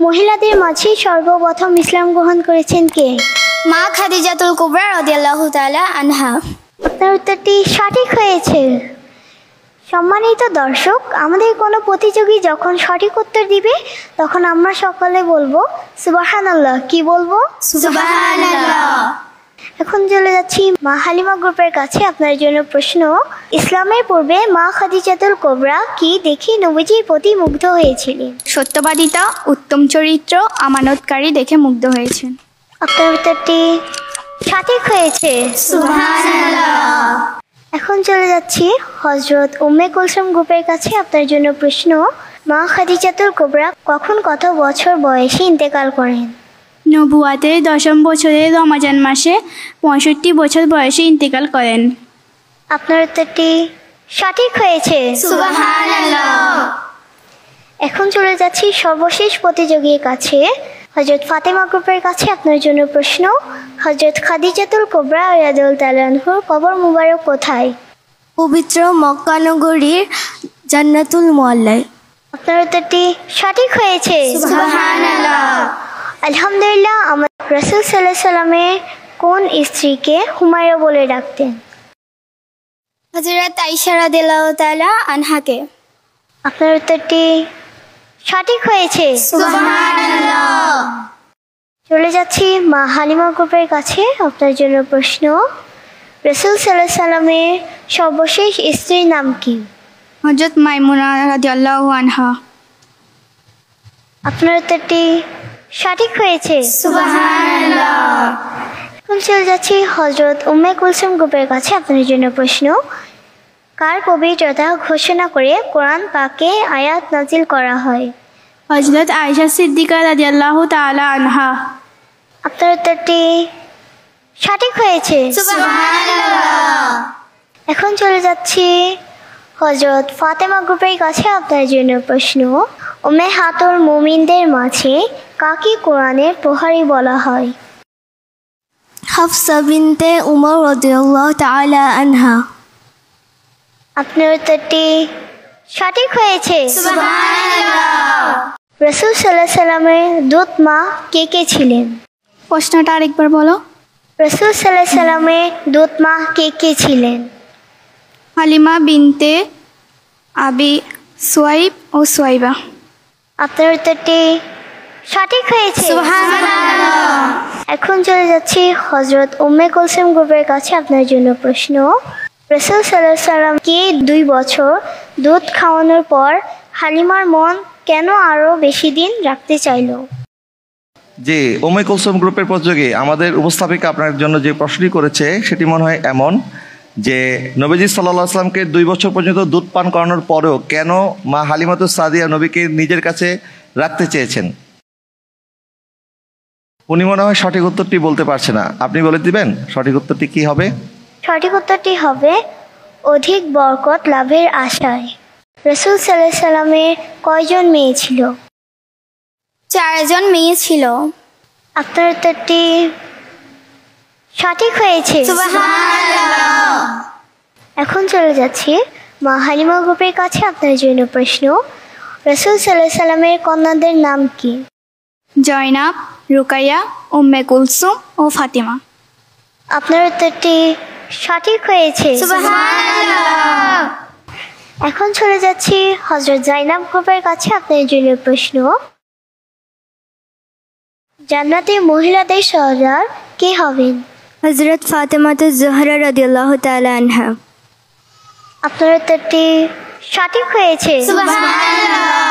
মহিলাদের মাঝে সর্বপ্রথম ইসলাম গ্রহণ করেছেন কে? মা খাদিজাতুল কুবরা রাদিয়াল্লাহু তাআলা আনহা। আপনার উত্তরটি সঠিক হয়েছে। সম্মানিত দর্শক, আমাদের কোনো প্রতিযোগী যখন সঠিক উত্তর দিবে তখন আমরা সকলে বলবো সুবহানাল্লাহ। কি বলবো? সুবহানাল্লাহ। এখন চলে যাচ্ছি মা হালিমা গ্রুপের কাছে। আপনার জন্য প্রশ্ন, ইসলামের পূর্বে মা খাদিজাতুল কুবরা কি দেখে নবীজির প্রতি মুগ্ধ হয়েছিলেন? সত্যবাদিতা, উত্তম চরিত্র, আমানতকারী দেখে মুগ্ধ হয়েছেন। আপনার উত্তরটি সঠিক হয়েছে। সুবহানাল্লাহ। এখন চলে যাচ্ছি হযরত উম্মে কুলসুম গ্রুপের কাছে। আপনার জন্য প্রশ্ন, মা খাদিজাতুল কুবরা কখন কত বছর বয়সে ইন্তেকাল করেন? নবুয়াতের 10ম বছরে রমজান মাসে 65 বছর বয়সে ইন্তেকাল করেন। আপনার উত্তরটি সঠিক হয়েছে। সুবহানাল্লাহ। এখন চলে যাচ্ছি সর্বশেষ প্রতিযোগীর কাছে, হযরত ফাতেমা গ্রুপের কাছে। আপনার জন্য প্রশ্ন, হযরত খাদিজাতুল কুবরা রাদিয়াল্লাহু তাআলা আনহার কবর মুবারক কোথায়? পবিত্র মক্কা নগরীর জান্নাতুল মুআল্লায়। আপনার উত্তরটি সঠিক হয়েছে। সুবহানাল্লাহ। আলহামদুলিল্লাহ। আমার রাসূল সাল্লাল্লাহু আলাইহি সাল্লামের কোন স্ত্রীকে হুমায়রা বলে ডাকতেন? হযরত আয়েশা রাদিয়াল্লাহু তাআলা আনহাকে। আপনার উত্তরটি সঠিক হয়েছে। সুবহানাল্লাহ। চলে যাচ্ছি মা হালিমা গ্রুপের কাছে। আপনার জন্য প্রশ্ন, রাসূল সাল্লাল্লাহু আলাইহি সাল্লামের সর্বশেষ স্ত্রীর নাম কি? হযরত মাইমুনা রাদিয়াল্লাহু আনহা। আপনার উত্তরটি সঠিক হয়েছে। সুবহানাল্লাহ। এখন চলে যাচ্ছি হযরত উম্মে কুলসুম গ্রুপের কাছে। আপনার জন্য প্রশ্ন, কার পবিত্রতা ঘোষণা করে কোরআন পাকে আয়াত নাজিল করা হয়? হযরত আয়েশা সিদ্দিকা রাদিয়াল্লাহু তাআলা আনহা। আপনার উত্তরটি সঠিক হয়েছে। সুবহানাল্লাহ। এখন চলে যাচ্ছি হযরত ফাতেমা গ্রুপের কাছে। আপনার জন্য প্রশ্ন, উম্মাহাতুল মুমিনদের মাঝে কাকে কোরআনের প্রহরী বলা হয়? হাফসা বিনতে উমর রাদিয়াল্লাহু তাআলা আনহা। আপনার উত্তরটি সঠিক হয়েছে। সুবহানাল্লাহ। রাসূল সাল্লাল্লাহু আলাইহি সাল্লামের দূত মা কে কে ছিলেন? প্রশ্নটা আরেকবার বলো। রাসূল সাল্লাল্লাহু আলাইহি সাল্লামের দূত মা কে কে ছিলেন? হালিমা বিনতে আবি সুয়াইব ও সুয়াইবা। আপনার উত্তরটি সঠিক হয়েছে। সুবহানাল্লাহ। এখন চলে যাচ্ছি হযরত উম্মে কুলসুম গ্রুপের কাছে। আপনার জন্য প্রশ্ন, রাসূল সাল্লাল্লাহু আলাইহি সাল্লামকে 2 বছর দুধ খাওয়ানোর পর হালিমার মন কেন আরো বেশি দিন রাখতে চাইল? যে উম্মে কুলসুম গ্রুপের প্রতিযোগী আমাদের উপস্থাপিকা আপনার জন্য যে প্রশ্নটি করেছে সেটি মনে হয় এমন যে নবীজি সাল্লাল্লাহু আলাইহি ওয়াসাল্লামকে 2 বছর পর্যন্ত দুধ পান করানোর পরেও কেন মা হালিমাতুস সাদিয়া নবীকে নিজের কাছে রাখতে চেয়েছেন। উনি মনে হয় সঠিক উত্তরটি বলতে পারছে না। আপনি বলে দিবেন সঠিক উত্তরটি কি হবে? সঠিক উত্তরটি হবে অধিক বরকত লাভের আশায়। রাসূল সাল্লাল্লাহু আলাইহি সাল্লামের কয়জন মেয়ে ছিল? 4 জন মেয়ে ছিল। আপনার উত্তরটি সঠিক হয়েছে। সুবহানাল্লাহ। এখন চলে যাচ্ছি মা হালিমা গ্রুপের কাছে। আপনার জন্য প্রশ্ন, রাসূল সাল্লাল্লাহু আলাইহি সাল্লামের কন্যাদের নাম কি? জয়নাব, রুকাইয়া, উম্মে কুলসুম ও ফাতিমা। আপনার উত্তরটি সঠিক হয়েছে। সুবহানাল্লাহ। এখন চলে যাচ্ছি হযরত জাইনাব গ্রুপের কাছে। আপনার জন্য প্রশ্ন, জান্নাতে মহিলাদের সর্দার কে হবেন? হযরত ফাতেমাতুজ জোহরা রাদিয়াল্লাহু তাআলা আনহা। আপনার উত্তরটি সঠিক হয়েছে। সুবহানাল্লাহ।